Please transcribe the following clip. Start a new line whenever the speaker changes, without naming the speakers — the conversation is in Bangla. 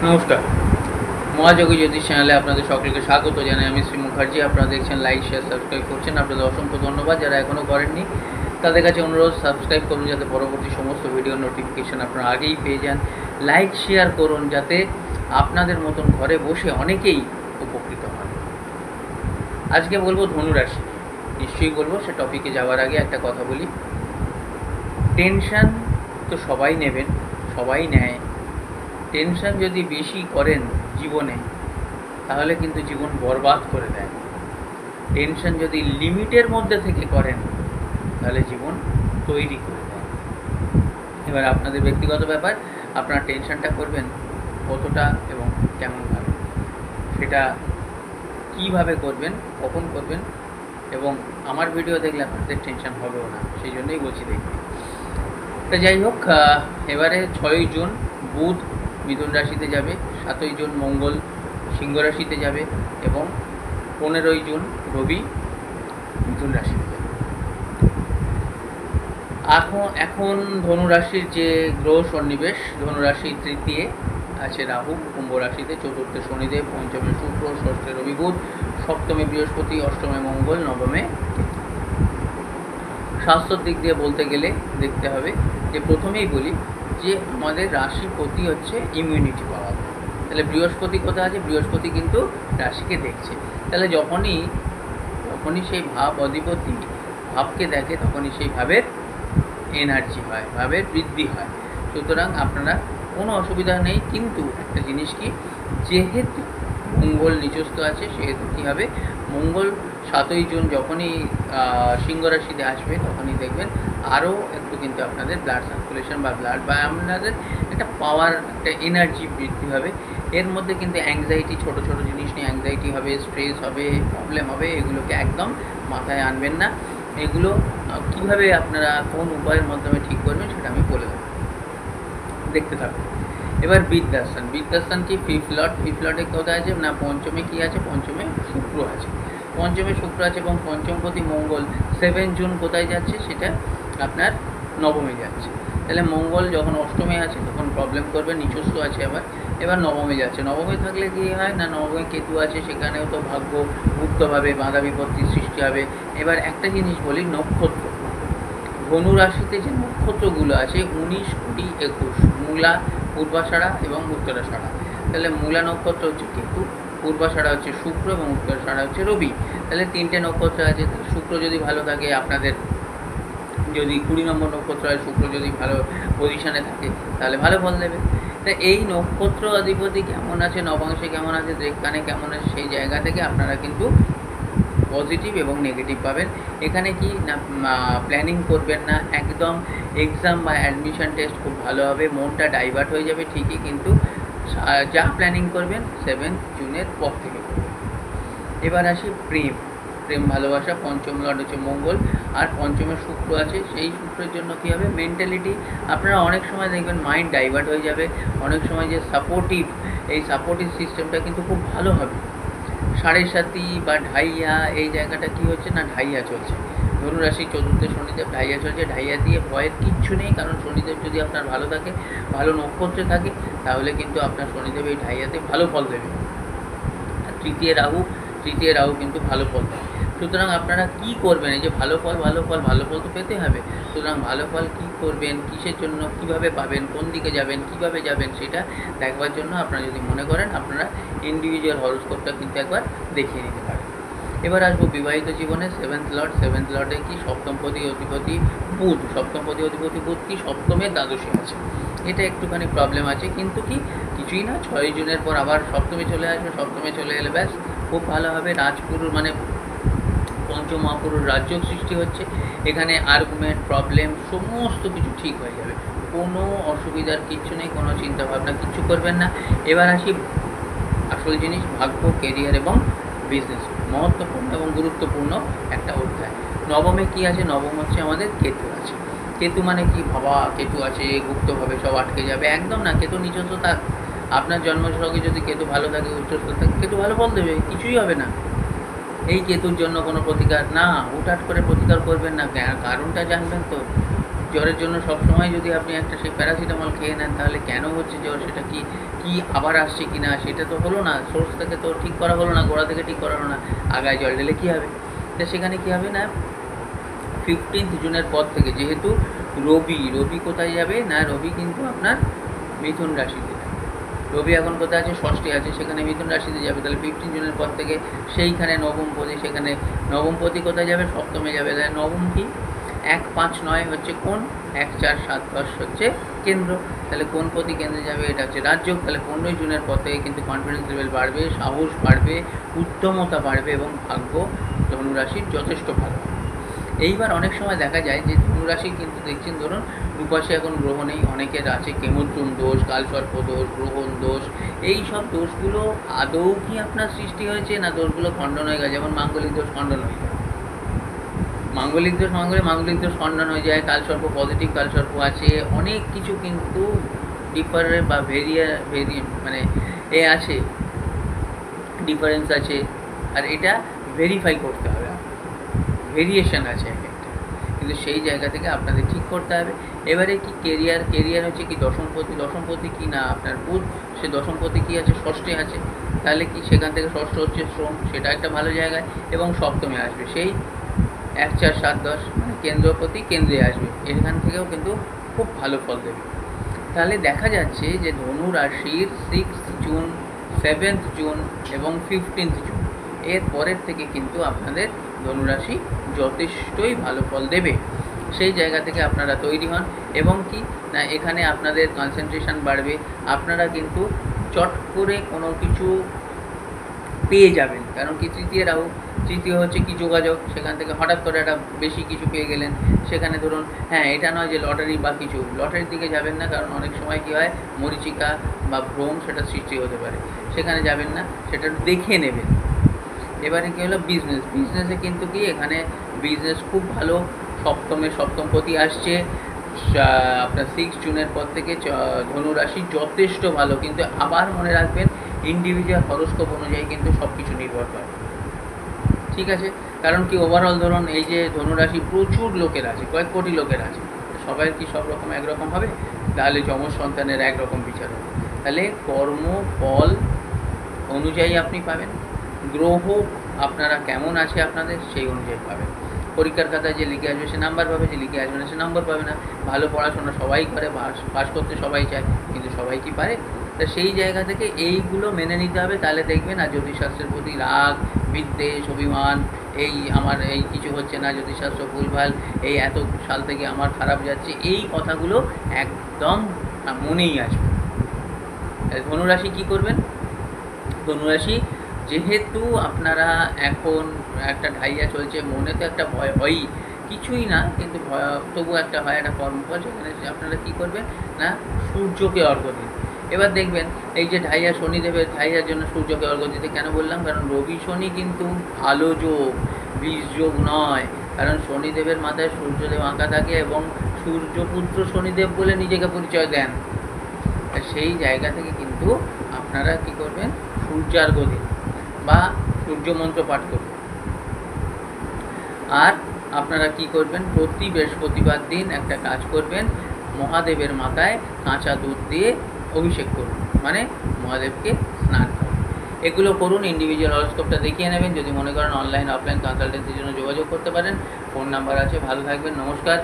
নমস্কার, মহাযোগী জ্যোতিষ চ্যানেলে আপনাদের সকলকে স্বাগত জানাই। আমি শ্রী মুখার্জি। আপনারা দেখছেন, লাইক, শেয়ার, সাবস্ক্রাইব করছেন। আপনাদের অসংখ্য ধন্যবাদ। যারা এখনও করেননি তাদের কাছে অনুরোধ, সাবস্ক্রাইব করুন যাতে পরবর্তী সমস্ত ভিডিও নোটিফিকেশান আপনারা আগেই পেয়ে যান। লাইক শেয়ার করুন যাতে আপনাদের মতন ঘরে বসে অনেকেই উপকৃত হন। আজকে বলবো ধনুরাশি, নিশ্চয়ই বলবো। সে টপিকে যাওয়ার আগে একটা কথা বলি। টেনশান তো সবাই নেবেন, সবাই নেয়। টেনশান যদি বেশি করেন জীবনে তাহলে কিন্তু জীবন বরবাদ করে দেয়। টেনশন যদি লিমিটের মধ্যে থেকে করেন তাহলে জীবন তৈরি করে দেয়। এবার আপনাদের ব্যক্তিগত ব্যাপার, আপনারা টেনশনটা করবেন কতটা এবং কেমনভাবে, সেটা কীভাবে করবেন, কখন করবেন, এবং আমার ভিডিও দেখলে আপনাদের টেনশন হবেও না, সেই জন্যই বলছি দেখবেন। তা যাই হোক, এবারে 6ই জুন বুধ মিথুন রাশিতে যাবে, 7ই জুন মঙ্গল সিংহ রাশিতে যাবে এবং 15ই জুন রবি মিথুন রাশিতে যাবে। এখন ধনুরাশির যে গ্রহ সন্নিবেশ, ধনুরাশির তৃতীয় আছে রাহু, কুম্ভ রাশিতে চতুর্থে শনিদেব, পঞ্চমে শুক্র, ষষ্ঠে রবি বুধ, সপ্তমে বৃহস্পতি, অষ্টমে মঙ্গল, নবমে কেতু। স্বাস্থ্যর দিক দিয়ে বলতে গেলে দেখতে হবে যে প্রথমেই বলি যে আমাদের রাশিপতি হচ্ছে ইমিউনিটি পাওয়ার। তাহলে বৃহস্পতি কোথায় আছে? বৃহস্পতি কিন্তু রাশিকে দেখছে। তাহলে যখনই সেই ভাব অধিপতি ভাবকে দেখে তখনই সেই ভাবের এনার্জি হয়, ভাবের বৃদ্ধি হয়। সুতরাং আপনারা কোনো অসুবিধা নেই। কিন্তু একটা জিনিস কি, যেহেতু মঙ্গল নিচস্থ আছে সেহেতু কী হবে, মঙ্গল 7ই জুন যখনই সিংহ রাশিতে আসবে তখনই দেখবেন আরও একটু কিন্তু আপনাদের ব্লাড সার্কুলেশন বা আপনাদের একটা পাওয়ার, একটা এনার্জি বৃদ্ধি হবে। এর মধ্যে কিন্তু অ্যাংজাইটি, ছোটো ছোটো জিনিস নিয়ে অ্যাংজাইটি হবে, স্ট্রেস হবে, প্রবলেম হবে, এগুলোকে একদম মাথায় আনবেন না। এগুলো কীভাবে আপনারা কোন উপায়ের মাধ্যমে ঠিক করবেন সেটা আমি বলে দেবো, দেখতে থাকুন। এবার বৃদ্ধাস্থান কি? ফিফথ লর্ডে কোথায় আছে না, পঞ্চমে কি আছে? পঞ্চমে শুক্র আছে। এবং পঞ্চমপতি মঙ্গল 7 জুন কোথায় যাচ্ছে? সেটা আপনার নবমে যাচ্ছে। তাহলে মঙ্গল যখন অষ্টমে আছে তখন প্রবলেম করবে, নিচস্থ আছে আবার। এবার নবমে যাচ্ছে। নবমে থাকলে কী হয় না, নবমে কেতু আছে, সেখানেও তো ভাগ্য গুপ্তভাবে বাধা বিপত্তির সৃষ্টি হবে। এবার একটা জিনিস বলি, নক্ষত্র, ধনু রাশিতে যে নক্ষত্রগুলো আছে 19, 20, 21, মূলা, পূর্বাষাঢ়া এবং উত্তরাষাঢ়া। তাহলে মূলা নক্ষত্র হচ্ছে কেতু, পূর্বাষাঢ়া হচ্ছে শুক্র এবং উত্তরাষাঢ়া হচ্ছে রবি। তাহলে 3টে নক্ষত্র আছে। শুক্র যদি ভালো থাকে আপনাদের, যদি 20 নম্বর নক্ষত্র হয়, শুক্র যদি ভালো পজিশানে থাকে তাহলে ভালো ফল দেবে। তা এই নক্ষত্র অধিপতি কেমন আছে, নবাংশে কেমন আছে, দিককানে কেমন আছে, সেই জায়গা থেকে আপনারা কিন্তু পজিটিভ এবং নেগেটিভ পাবেন। এখানে কি না, প্ল্যানিং করবেন না, একদম এক্সাম বা অ্যাডমিশন টেস্ট খুব ভালো হবে, মনটা ডাইভার্ট হয়ে যাবে ঠিকই, কিন্তু যা প্ল্যানিং করবেন 7 জুনের পর থেকে করবেন। এবার আসি প্রেম ভালোবাসা। পঞ্চম লর্ড হচ্ছে মঙ্গল আর পঞ্চমে শুক্র আছে। সেই শুক্রের জন্য কী হবে, মেন্টালিটি আপনারা অনেক সময় দেখবেন মাইন্ড ডাইভার্ট হয়ে যাবে। অনেক সময় যে এই সাপোর্টিভ সিস্টেমটা কিন্তু খুব ভালো হবে। 7.5 বা ঢাইয়া, এই জায়গাটা কি হচ্ছে না, ঢাইয়া চলছে। ধনুরাশি চতুর্থে শনিদেব ঢাইয়া চলছে। ঢাইয়া দিয়ে ভয়ের কিচ্ছু নেই, কারণ শনিদেব যদি আপনার ভালো থাকে, ভালো নক্ষত্রে থাকে, তাহলে কিন্তু আপনার শনিদেব এই ঢাইয়াতে ভালো ফল দেবে। আর তৃতীয় রাহু কিন্তু ভালো ফল দেয়। সুতরাং আপনারা কি করবেন, এই যে ভালো ফল তো পেতে হবে। সুতরাং ভালো ফল কী করবেন, কিসের জন্য, কিভাবে পাবেন, কোন দিকে যাবেন, কিভাবে যাবেন, সেটা দেখবার জন্য আপনারা যদি মনে করেন আপনারা ইন্ডিভিজুয়াল হরোস্কোপটা কিন্তু একবার দেখিয়ে নিতে পারেন। এবার আসবো বিবাহিত জীবনে। সেভেন্থ লর্ডে কি, সপ্তমপতি অধিপতি বুধ কি সপ্তমে দ্বাদশে আছে। এটা একটুখানি প্রবলেম আছে, কিন্তু কিছুই না, 6ই জুনের পর আবার সপ্তমে চলে আসবে। সপ্তমে চলে এলে ব্যাস খুব ভালো হবে। রাজপুরুষ মানে পঞ্চমহাপুরুষ রাজযোগ সৃষ্টি হচ্ছে। এখানে আর্গুমেন্ট, প্রবলেম সমস্ত কিছু ঠিক হয়ে যাবে, কোনো অসুবিধার কিচ্ছু নেই, কোনো চিন্তাভাবনা কিচ্ছু করবেন না। এবার আসি আসল জিনিস, ভাগ্য, কেরিয়ার এবং বিজনেস, মহত্বপূর্ণ এবং গুরুত্বপূর্ণ একটা অধ্যায়। নবমে কি আছে? নবম হচ্ছে আমাদের কেতু আছে। কেতু মানে কি, বাবা কেতু আছে গুপ্তভাবে সব আটকে যাবে, একদম না। কেতু নিজস্ব থাক, আপনার জন্মছকে যদি কেতু ভালো থাকে, উচ্চস্থ থাকে, কেতু ভালো ফল দেবে, কিছুই হবে না। এই কেতুর জন্য কোনো প্রতিকার না, হুটহাট করে প্রতিকার করবেন না, কারণটা জানবেন তো। জ্বরের জন্য সবসময় যদি আপনি একটা সেই প্যারাসিটামল খেয়ে নেন, তাহলে কেন হচ্ছে জ্বর, সেটা কি আবার আসছে কি না, সেটা তো হলো না, সোর্স থেকে তো ঠিক করা হলো না, গোড়া থেকে ঠিক করা হলো না, আগায় জল ঢেলে কী হবে? তো সেখানে কী হবে না, 15 জুনের পর থেকে, যেহেতু রবি কোথায় যাবে না, রবি কিন্তু আপনার মিথুন রাশিতে, রবি এখন কোথায় আছে, ষষ্ঠী আছে, সেখানে মিথুন রাশিতে যাবে, তাহলে 15 জুনের পর থেকে সেইখানে নবমপতি, সেখানে নবমপতি কোথায় যাবে, সপ্তমে যাবে, তাহলে নবম কি 1, 5, 9 হচ্ছে কোন, 1, 4, 7, 10 হচ্ছে কেন্দ্র, তাহলে কোন প্রতি কেন্দ্রে যাবে, এটা হচ্ছে রাজ্য। তাহলে 15 জুনের পর থেকে কিন্তু কনফিডেন্স লেভেল বাড়বে, সাহস বাড়বে, উদ্যমতা বাড়বে এবং ভাগ্য ধনুরাশির যথেষ্ট ভালো। এইবার অনেক সময় দেখা যায় যে ধনুরাশি কিন্তু দেখছেন, ধরুন দুপাশে এখন গ্রহ নেই, অনেকের আছে কেমদ্রুম দোষ, কালসর্প দোষ, গ্রহণ দোষ, এই সব দোষগুলো আদৌ কি আপনার সৃষ্টি হয়েছে, না দোষগুলো খণ্ডন হয়ে গেছে? যেমন মাঙ্গলিক দোষ খণ্ডন হয়ে যায়, মাঙ্গলিক দোষ খণ্ডন হয়ে যায়, কালসর্প পজিটিভ কালসর্প আছে, অনেক কিছু কিন্তু বা মানে আছে, ডিফারেন্স আছে, আর এটা ভেরিফাই করতে হবে, ভেরিয়েশন আছে এক একটা, কিন্তু সেই জায়গা থেকে আপনাদের ঠিক করতে হবে। এবারে কি কেরিয়ার হচ্ছে কি দশমপতি কি না আপনার বুধ, সে দশমপতি কি আছে, ষষ্ঠে আছে, তাহলে কি সেখান থেকে ষষ্ঠ হচ্ছে শ্রম, সেটা একটা ভালো জায়গায়, এবং সপ্তমে আসবে সেই 1, 4, 7, 10 মানে কেন্দ্রপতি কেন্দ্রে আসবে, এখান থেকেও কিন্তু খুব ভালো ফল দেবে। তাহলে দেখা যাচ্ছে যে ধনু রাশির 6 জুন, 7 জুন এবং 15 জুন এর পরের থেকে কিন্তু আপনাদের ধনুরাশি যথেষ্টই ভালো ফল দেবে। সেই জায়গা থেকে আপনারা তৈরি হন, এবং কি না এখানে আপনাদের কনসেন্ট্রেশন বাড়বে, আপনারা কিন্তু চট করে কোনো কিছু পেয়ে যাবেন, কারণ কি তৃতীয় হচ্ছে কি যোগাযোগ, সেখান থেকে হঠাৎ করে একটা বেশি কিছু পেয়ে গেলেন, সেখানে ধরুন হ্যাঁ এটা নয় যে লটারি বা কিছু, লটারির দিকে যাবেন না, কারণ অনেক সময় কী হয় মরীচিকা বা ভ্রম সেটা সৃষ্টি হতে পারে, সেখানে যাবেন না, সেটা দেখে নেবেন। এবারে কী হলো বিজনেসে কিন্তু কি এখানে বিজনেস খুব ভালো, সপ্তমপতি আসছে আপনার 6 জুনের পর থেকে ধনুরাশি যথেষ্ট ভালো, কিন্তু আবার মনে রাখবেন ইন্ডিভিজুয়াল হরোস্কোপ অনুযায়ী কিন্তু সব কিছু নির্ভর করে, ঠিক আছে? কারণ কি ওভারঅল ধরুন এই যে ধনুরাশি প্রচুর লোকের আছে, কয়েক কোটি লোকের আছে, সবাই কি সব রকম একরকম হবে? তাহলে যমজ সন্তানের একরকম বিচার হবে, তাহলে কর্ম ফল অনুযায়ী আপনি পাবেন, গ্রহ আপনারা কেমন আছে আপনাদের সেই অনুযায়ী পাবেন। পরীক্ষার খাতায় যে লিখে আসবে সে নাম্বার পাবে, যে লিখে আসবে না সে নাম্বার পাবে না। ভালো পড়াশোনা সবাই করে, পাস করতে সবাই চায়, কিন্তু সবাই কি পারে? তা সেই জায়গা থেকে এইগুলো মেনে নিতে হবে, তাহলে দেখবেন আর জ্যোতিষশাস্ত্রের প্রতি রাগ, বিদ্বেষ, অভিমান, আমার এই কিছু হচ্ছে না, জ্যোতিষশাস্ত্র ভুলভাল, এই এত সাল থেকে আমার খারাপ যাচ্ছে, এই কথাগুলো একদম মনেই আসবে। ধনুরাশি কী করবেন? ধনুরাশি যেহেতু আপনারা এখন একটা ঢাইয়া চলছে, মনে তো একটা ভয় হয়ই, কিছুই না কিন্তু ভয় তবু একটা হয়, একটা কর্মফল, সেখানে আপনারা কী করবেন না সূর্যকে অর্ঘ্য দিন। এবার দেখবেন এই যে ঢাইয়া শনিদেবের, ঢাইয়ার জন্য সূর্যকে অর্ঘ্য দিতে কেন বললাম, কারণ রবি শনি কিন্তু ভালো যোগ, বিষ যোগ নয়, কারণ শনিদেবের মাথায় সূর্যদেব আঁকা থাকে এবং সূর্যপুত্র শনিদেব বলে নিজেকে পরিচয় দেন। সেই জায়গা থেকে কিন্তু আপনারা কি করবেন, সূর্যার্ঘ্য দিন বা সূর্য মন্ত্র পাঠ করবেন। আর আপনারা কি করবেন, প্রতি বৃহস্পতিবার দিন একটা কাজ করবেন, মহাদেবের মাথায় কাঁচা দুধ দিয়ে অভিষেক করুন, মানে মহাদেবকে স্নান করুন। এগুলো করুন, ইন্ডিভিজুয়াল হরোস্কোপটা দেখিয়ে নেবেন। যদি মনে করেন অনলাইন অফলাইন কনসালটেন্সির জন্য যোগাযোগ করতে পারেন, ফোন নাম্বার আছে। ভালো থাকবেন, নমস্কার।